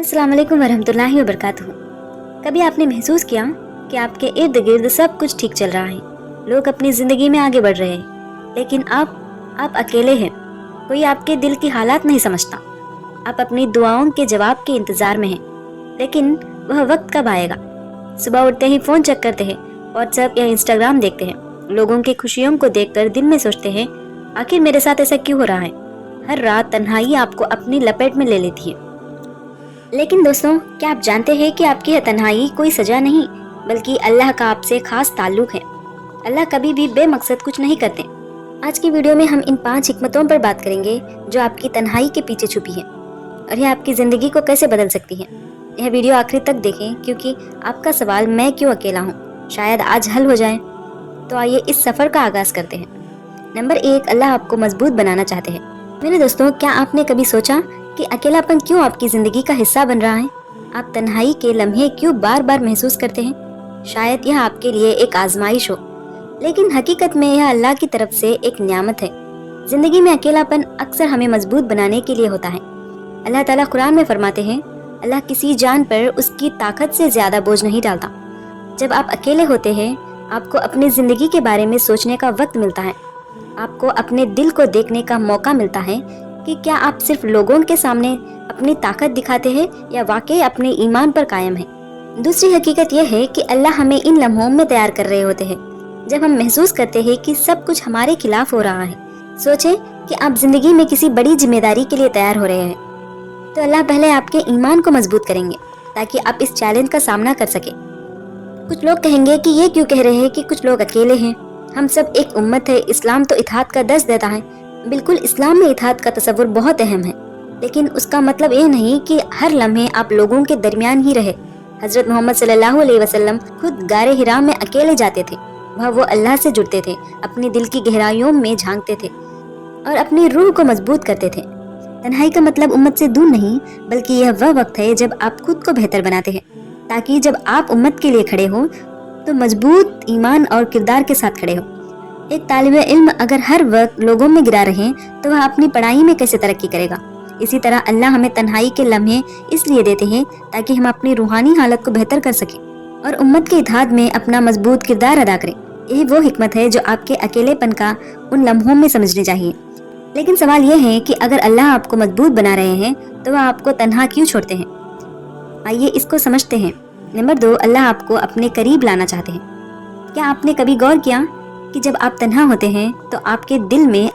अस्सलाम वालेकुम वरहमतुल्लाहि वबरकातुहू। कभी आपने महसूस किया कि आपके इर्द गिर्द सब कुछ ठीक चल रहा है, लोग अपनी ज़िंदगी में आगे बढ़ रहे हैं, लेकिन आप अकेले हैं। कोई आपके दिल की हालात नहीं समझता। आप अपनी दुआओं के जवाब के इंतज़ार में हैं, लेकिन वह वक्त कब आएगा? सुबह उठते ही फ़ोन चेक करते हैं, व्हाट्सएप या इंस्टाग्राम देखते हैं, लोगों की खुशियों को देखकर दिल में सोचते हैं, आखिर मेरे साथ ऐसा क्यों हो रहा है? हर रात तन्हाई आपको अपनी लपेट में ले लेती है। लेकिन दोस्तों, क्या आप जानते हैं कि आपकी यह तन्हाई कोई सजा नहीं, बल्कि अल्लाह का आपसे खास ताल्लुक है। अल्लाह कभी भी बेमकसद कुछ नहीं करते। आज की वीडियो में हम इन 5 हिकमतों पर बात करेंगे जो आपकी तन्हाई के पीछे छुपी है और यह आपकी ज़िंदगी को कैसे बदल सकती है। यह वीडियो आखिर तक देखें, क्योंकि आपका सवाल मैं क्यों अकेला हूँ शायद आज हल हो जाए। तो आइए इस सफ़र का आगाज़ करते हैं। नंबर 1, अल्लाह आपको मजबूत बनाना चाहते हैं। मेरे दोस्तों, क्या आपने कभी सोचा कि अकेलापन क्यों आपकी ज़िंदगी का हिस्सा बन रहा है? आप तन्हाई के लम्हे क्यों बार बार महसूस करते हैं? शायद यह आपके लिए एक आजमाइश हो, लेकिन हकीकत में यह अल्लाह की तरफ से एक नियामत है। ज़िंदगी में अकेलापन अक्सर हमें मजबूत बनाने के लिए होता है। अल्लाह ताला कुरान में फरमाते हैं, अल्लाह किसी जान पर उसकी ताकत से ज़्यादा बोझ नहीं डालता। जब आप अकेले होते हैं, आपको अपनी ज़िंदगी के बारे में सोचने का वक्त मिलता है। आपको अपने दिल को देखने का मौका मिलता है कि क्या आप सिर्फ लोगों के सामने अपनी ताकत दिखाते हैं या वाकई अपने ईमान पर कायम हैं। दूसरी हकीकत यह है कि अल्लाह हमें इन लम्हों में तैयार कर रहे होते हैं जब हम महसूस करते हैं कि सब कुछ हमारे खिलाफ हो रहा है। सोचें कि आप जिंदगी में किसी बड़ी जिम्मेदारी के लिए तैयार हो रहे हैं, तो अल्लाह पहले आपके ईमान को मजबूत करेंगे ताकि आप इस चैलेंज का सामना कर सके। कुछ लोग कहेंगे कि ये क्यों कह रहे हैं कि कुछ लोग अकेले हैं, हम सब एक उम्मत है, इस्लाम तो इत्तेहाद का दर्ज देता है। बिल्कुल, इस्लाम में इत्तेहाद का तसव्वुर बहुत अहम है, लेकिन उसका मतलब ये नहीं कि हर लम्हे आप लोगों के दरमियान ही रहे। हजरत मोहम्मद सल्लल्लाहु अलैहि वसल्लम खुद गारे हिरा में अकेले जाते थे। वह वो अल्लाह से जुड़ते थे, अपने दिल की गहराइयों में झांकते थे और अपनी रूह को मजबूत करते थे। तन्हाई का मतलब उम्मत से दूर नहीं, बल्कि यह वह वक्त है जब आप खुद को बेहतर बनाते हैं, ताकि जब आप उम्मत के लिए खड़े हो तो मजबूत ईमान और किरदार के साथ खड़े हो। एक तालिबे इल्म अगर हर वक्त लोगों में गिरा रहे तो वह अपनी पढ़ाई में कैसे तरक्की करेगा। इसी तरह अल्लाह हमें तन्हाई के लम्हे इसलिए देते हैं ताकि हम अपनी रूहानी हालत को बेहतर कर सकें और उम्मत के इत्तेहाद में अपना मजबूत किरदार अदा करें। यही वो हिकमत है जो आपके अकेलेपन का उन लम्हों में समझनी चाहिए। लेकिन सवाल यह है कि अगर अल्लाह आपको मजबूत बना रहे हैं तो वह आपको तन्हा क्यों छोड़ते हैं? आइए इसको समझते हैं। नंबर 2, अल्लाह आपको अपने करीब लाना चाहते हैं। क्या आपने कभी गौर किया कि जब आप तन्हा होते हैं तो आपके दिल में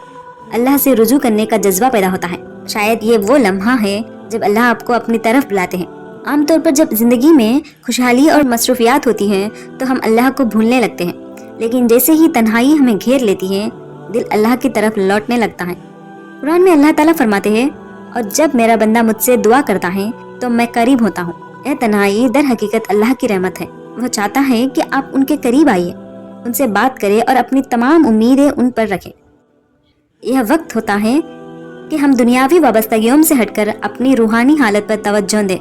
अल्लाह से रुजू करने का जज्बा पैदा होता है? शायद ये वो लम्हा है जब अल्लाह आपको अपनी तरफ बुलाते हैं। आमतौर पर जब जिंदगी में खुशहाली और मसरूफियात होती हैं तो हम अल्लाह को भूलने लगते हैं, लेकिन जैसे ही तन्हाई हमें घेर लेती है, दिल अल्लाह की तरफ लौटने लगता है। कुरान में अल्लाह ताला फरमाते हैं, और जब मेरा बंदा मुझसे दुआ करता है तो मैं करीब होता हूँ। यह तन्हाई दर हकीकत अल्लाह की रहमत है। वह चाहता है कि आप उनके करीब आइए, उनसे बात करें और अपनी तमाम उम्मीदें उन पर रखें। यह वक्त होता है कि हम दुनियावी वाबस्तगियों से हटकर अपनी रूहानी हालत पर तवज्जो दें।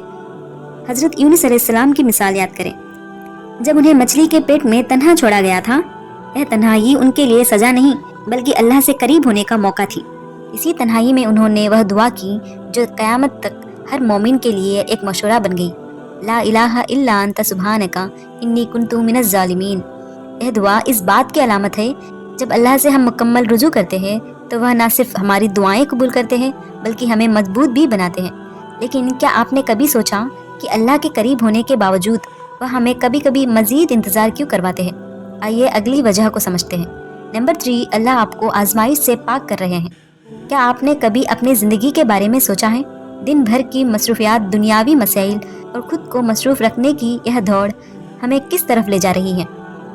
हजरत यूनुस अलैहिस्सलाम की मिसाल याद करें। जब उन्हें मछली के पेट में तन्हा छोड़ा गया था, यह तन्हाई उनके लिए सजा नहीं बल्कि अल्लाह से करीब होने का मौका थी। इसी तन्हाई में उन्होंने वह दुआ की जो क़यामत तक हर मोमिन के लिए एक मशवरा बन गई, ला इलाहा इल्ला अंता सुब्हानका इन्नी कुन्तु मिनज़ ज़ालिमीन। यह दुआ इस बात की अलामत है जब अल्लाह से हम मुकम्मल रुजू करते हैं तो वह न सिर्फ हमारी दुआएं कबूल करते हैं बल्कि हमें मजबूत भी बनाते हैं। लेकिन क्या आपने कभी सोचा कि अल्लाह के करीब होने के बावजूद वह हमें कभी कभी मज़ीद इंतज़ार क्यों करवाते हैं? आइए अगली वजह को समझते हैं। नंबर 3, अल्लाह आपको आजमाइश से पाक कर रहे हैं। क्या आपने कभी अपनी ज़िंदगी के बारे में सोचा है? दिन भर की मसरूफियात, दुनियावी मसाइल और ख़ुद को मसरूफ़ रखने की यह दौड़ हमें किस तरफ ले जा रही है?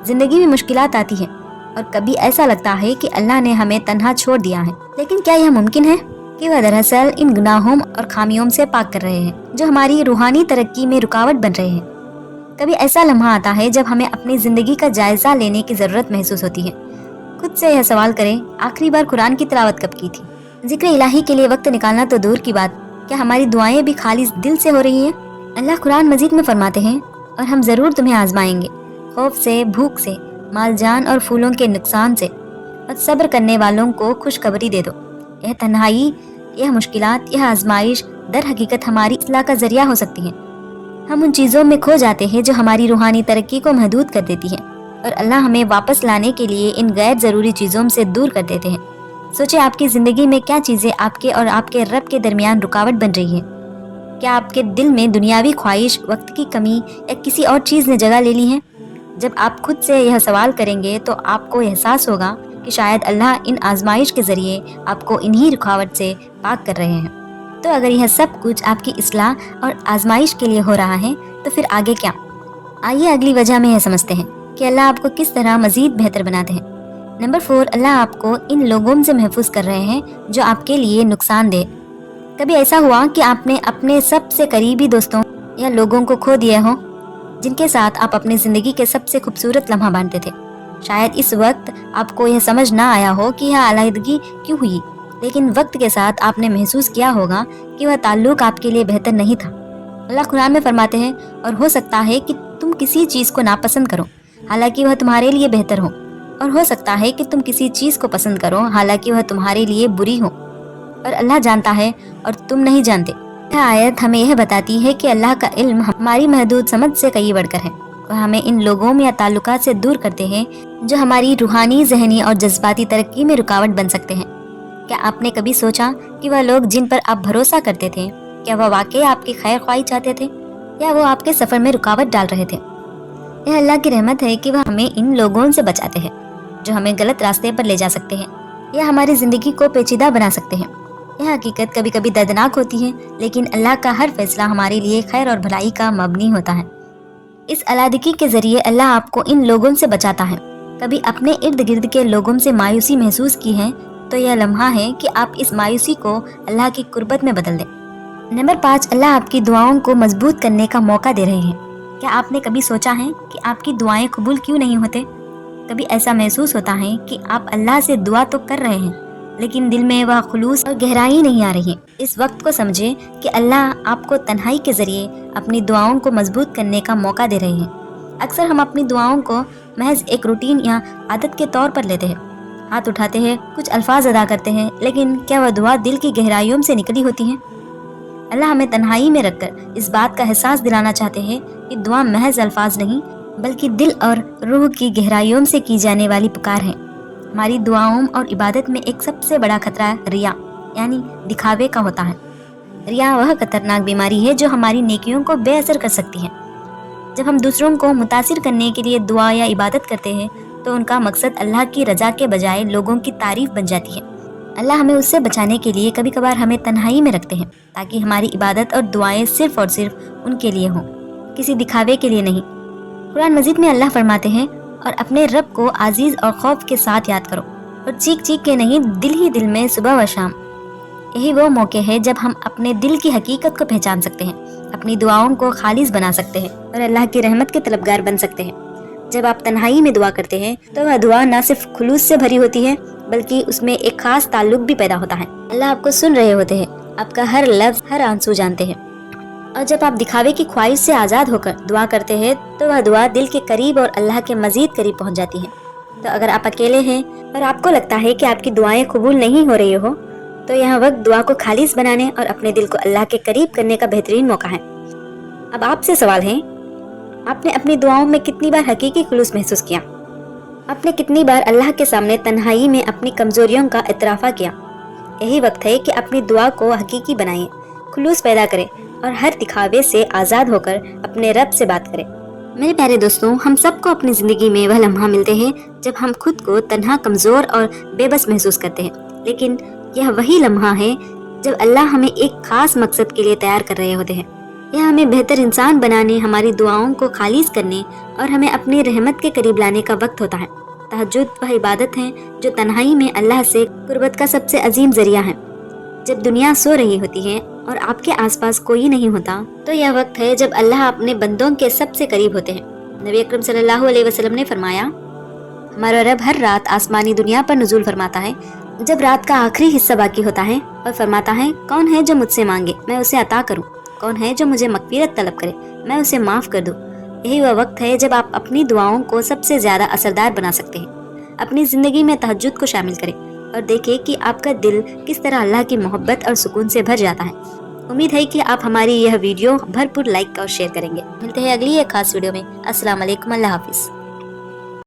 ज़िंदगी में मुश्किलात आती हैं और कभी ऐसा लगता है कि अल्लाह ने हमें तन्हा छोड़ दिया है। लेकिन क्या यह मुमकिन है कि वह दरअसल इन गुनाहों और खामियों से पाक कर रहे हैं जो हमारी रूहानी तरक्की में रुकावट बन रहे हैं? कभी ऐसा लम्हा आता है जब हमें अपनी ज़िंदगी का जायज़ा लेने की ज़रूरत महसूस होती है। खुद से यह सवाल करें, आखिरी बार कुरान की तिलावत कब की थी? जिक्र इलाही के लिए वक्त निकालना तो दूर की बात, क्या हमारी दुआएं भी खालिस दिल से हो रही हैं? अल्लाह कुरान मजीद में फरमाते हैं, और हम ज़रूर तुम्हें आजमाएंगे, खौफ से, भूख से, माल जान और फूलों के नुकसान से, और सब्र करने वालों को खुशखबरी दे दो। यह तन्हाई, यह मुश्किलात, यह आजमाइश در حقیقت ہماری اصلاح کا ذریعہ ہو سکتی ہیں۔ ہم ان چیزوں میں کھو جاتے ہیں جو ہماری روحانی ترقی کو محدود کر دیتی ہیں، اور اللہ ہمیں واپس لانے کے لیے ان غیر ضروری چیزوں سے دور کر دیتے ہیں۔ سوچیں آپ کی زندگی میں کیا چیزیں آپ کے اور آپ کے رب کے درمیان رکاوٹ بن رہی ہیں؟ کیا آپ کے دل میں دنیاوی خواہش، وقت کی کمی یا کسی اور چیز نے جگہ لے لی ہے؟ جب آپ خود سے یہ سوال کریں گے تو آپ کو احساس ہوگا کہ شاید اللہ ان آزمائش کے ذریعے آپ کو انہی رکاوٹ سے پاک کر رہے ہیں۔ تو اگر یہ سب کچھ آپ کی اصلاح اور آزمائش کے لیے ہو رہا ہے تو پھر آگے کیا؟ آئیے اگلی وجہ میں یہ سمجھتے ہیں کہ اللہ آپ کو کس طرح مزید بہتر بناتے ہیں۔ نمبر 4، اللہ آپ کو ان لوگوں سے محفوظ کر رہے ہیں جو آپ کے لیے نقصان دہ۔ کبھی ایسا ہوا کہ آپ نے اپنے سب سے قریبی دوستوں یا لوگوں کو کھو دیا ہو جن کے ساتھ آپ اپنی زندگی کے سب سے خوبصورت لمحہ بانٹتے تھے؟ شاید اس وقت آپ کو یہ سمجھ نہ آیا ہو کہ یہ علیحدگی کیوں ہوئی، لیکن وقت کے ساتھ آپ نے محسوس کیا ہوگا کہ وہ تعلق آپ کے لیے بہتر نہیں تھا۔ اللہ قرآن میں فرماتے ہیں، اور ہو سکتا ہے کہ تم کسی چیز کو ناپسند کرو حالانکہ وہ تمہارے لیے بہتر ہو، اور ہو سکتا ہے کہ تم کسی چیز کو پسند کرو حالانکہ وہ تمہارے لیے بری ہو، اور اللہ جانتا ہے اور تم نہیں جانتے۔ یہ آیت ہمیں یہ بتاتی ہے کہ اللہ کا علم ہماری محدود سمجھ سے کئی بڑھ کر ہے، اور ہمیں ان لوگوں یا تعلقات سے دور کرتے ہیں جو ہماری روحانی، ذہنی اور جذباتی ترقی میں رکاوٹ بن سکتے ہیں۔ کیا آپ نے کبھی سوچا کہ وہ لوگ جن پر آپ بھروسہ کرتے تھے، کیا وہ واقعی آپ کی خیر خواہی چاہتے تھے یا وہ آپ کے سفر میں رکاوٹ ڈال رہے تھے؟ یہ اللہ کی رحمت ہے کہ وہ ہمیں ان لوگوں سے بچاتے ہیں جو ہمیں غلط راستے پر لے جا سکتے ہیں یا ہماری زندگی کو پیچیدہ بنا سکتے ہیں۔ یہ حقیقت کبھی کبھی دردناک ہوتی ہے، لیکن اللہ کا ہر فیصلہ ہمارے لیے خیر اور بھلائی کا مبنی ہوتا ہے۔ اس علیحدگی کے ذریعے اللہ آپ کو ان لوگوں سے بچاتا ہے۔ کبھی اپنے ارد گرد کے لوگوں سے مایوسی محسوس کی ہے تو یہ لمحہ ہے کہ آپ اس مایوسی کو اللہ کی قربت میں بدل دیں۔ نمبر 5، اللہ آپ کی دعاؤں کو مضبوط کرنے کا موقع دے رہے ہیں۔ کیا آپ نے کبھی سوچا ہے کہ آپ کی دعائیں قبول کیوں نہیں ہوتے؟ کبھی ایسا محسوس ہوتا ہے کہ آپ اللہ سے دعا تو کر رہے ہیں لیکن دل میں وہ خلوص اور گہرائی نہیں آ رہی۔ اس وقت کو سمجھے کہ اللہ آپ کو تنہائی کے ذریعے اپنی دعاؤں کو مضبوط کرنے کا موقع دے رہے ہیں۔ اکثر ہم اپنی دعاؤں کو محض ایک روٹین یا عادت کے طور پر لیتے ہیں، ہاتھ اٹھاتے ہیں، کچھ الفاظ ادا کرتے ہیں، لیکن کیا وہ دعا دل کی گہرائیوں سے نکلی ہوتی ہے؟ اللہ ہمیں تنہائی میں رکھ کر اس بات کا احساس دلانا چاہتے ہیں کہ دعا محض الفاظ نہیں بلکہ دل اور روح کی گہرائیوں سے کی جانے والی پکار ہے۔ ہماری دعاؤں اور عبادت میں ایک سب سے بڑا خطرہ ریا یعنی دکھاوے کا ہوتا ہے۔ ریا وہ خطرناک بیماری ہے جو ہماری نیکیوں کو بے اثر کر سکتی ہے۔ جب ہم دوسروں کو متاثر کرنے کے لیے دعا یا عبادت کرتے ہیں تو ان کا مقصد اللہ کی رضا کے بجائے لوگوں کی تعریف بن جاتی ہے۔ اللہ ہمیں اس سے بچانے کے لیے کبھی کبھار ہمیں تنہائی میں رکھتے ہیں تاکہ ہماری عبادت اور دعائیں صرف اور صرف ان کے لیے ہوں، کسی دکھاوے کے لیے نہیں۔ قرآن مجید میں اللہ فرماتے ہیں، اور اپنے رب کو عزیز اور خوف کے ساتھ یاد کرو، اور چیخ چیخ کے نہیں، دل ہی دل میں صبح و شام۔ یہی وہ موقع ہے جب ہم اپنے دل کی حقیقت کو پہچان سکتے ہیں، اپنی دعاؤں کو خالص بنا سکتے ہیں اور اللہ کی رحمت کے طلبگار بن سکتے ہیں۔ جب آپ تنہائی میں دعا کرتے ہیں تو وہ دعا نہ صرف خلوص سے بھری ہوتی ہے بلکہ اس میں ایک خاص تعلق بھی پیدا ہوتا ہے۔ اللہ آپ کو سن رہے ہوتے ہیں، آپ کا ہر لفظ، ہر آنسو جانتے ہیں، اور جب آپ دکھاوے کی خواہش سے آزاد ہو کر دعا کرتے ہیں تو وہ دعا دل کے قریب اور اللہ کے مزید قریب پہنچ جاتی ہے۔ تو اگر آپ اکیلے ہیں اور آپ کو لگتا ہے کہ آپ کی دعائیں قبول نہیں ہو رہی ہو تو یہ وقت دعا کو خالص بنانے اور اپنے دل کو اللہ کے قریب کرنے کا بہترین موقع ہے۔ اب آپ سے سوال ہے، آپ نے اپنی دعاؤں میں کتنی بار حقیقی خلوص محسوس کیا؟ آپ نے کتنی بار اللہ کے سامنے تنہائی میں اپنی کمزوریوں کا اعتراف کیا؟ یہی وقت ہے کہ اپنی دعا کو حقیقی بنائیں، خلوص پیدا کریں اور ہر دکھاوے سے آزاد ہو کر اپنے رب سے بات کریں۔ میرے پیارے دوستوں، ہم سب کو اپنی زندگی میں وہ لمحہ ملتے ہیں جب ہم خود کو تنہا، کمزور اور بے بس محسوس کرتے ہیں، لیکن یہ وہی لمحہ ہے جب اللہ ہمیں ایک خاص مقصد کے لیے تیار کر رہے ہوتے ہیں۔ یہ ہمیں بہتر انسان بنانے، ہماری دعاؤں کو خالص کرنے اور ہمیں اپنی رحمت کے قریب لانے کا وقت ہوتا ہے۔ تہجد وہ عبادت ہے جو تنہائی میں اللہ سے قربت کا سب سے عظیم ذریعہ ہے۔ جب دنیا سو رہی ہوتی ہے اور آپ کے آس پاس کوئی نہیں ہوتا تو یہ وقت ہے جب اللہ اپنے بندوں کے سب سے قریب ہوتے ہیں۔ نبی اکرم صلی اللہ علیہ وسلم نے فرمایا، ہمارا رب ہر رات آسمانی دنیا پر نزول فرماتا ہے جب رات کا آخری حصہ باقی ہوتا ہے اور فرماتا ہے، کون ہے جو مجھ سے مانگے میں اسے عطا کروں، کون ہے جو مجھے مغفرت طلب کرے میں اسے معاف کر دوں۔ یہی وہ وقت ہے جب آپ اپنی دعاؤں کو سب سے زیادہ اثردار بنا سکتے ہیں۔ اپنی زندگی میں تہجد کو شامل کریں اور دیکھیں کہ آپ کا دل کس طرح اللہ کی محبت اور سکون سے بھر جاتا ہے۔ امید ہے کہ آپ ہماری یہ ویڈیو بھرپور لائک اور شیئر کریں گے۔ ملتے ہیں اگلی ایک خاص ویڈیو میں۔ السلام علیکم، اللہ حافظ۔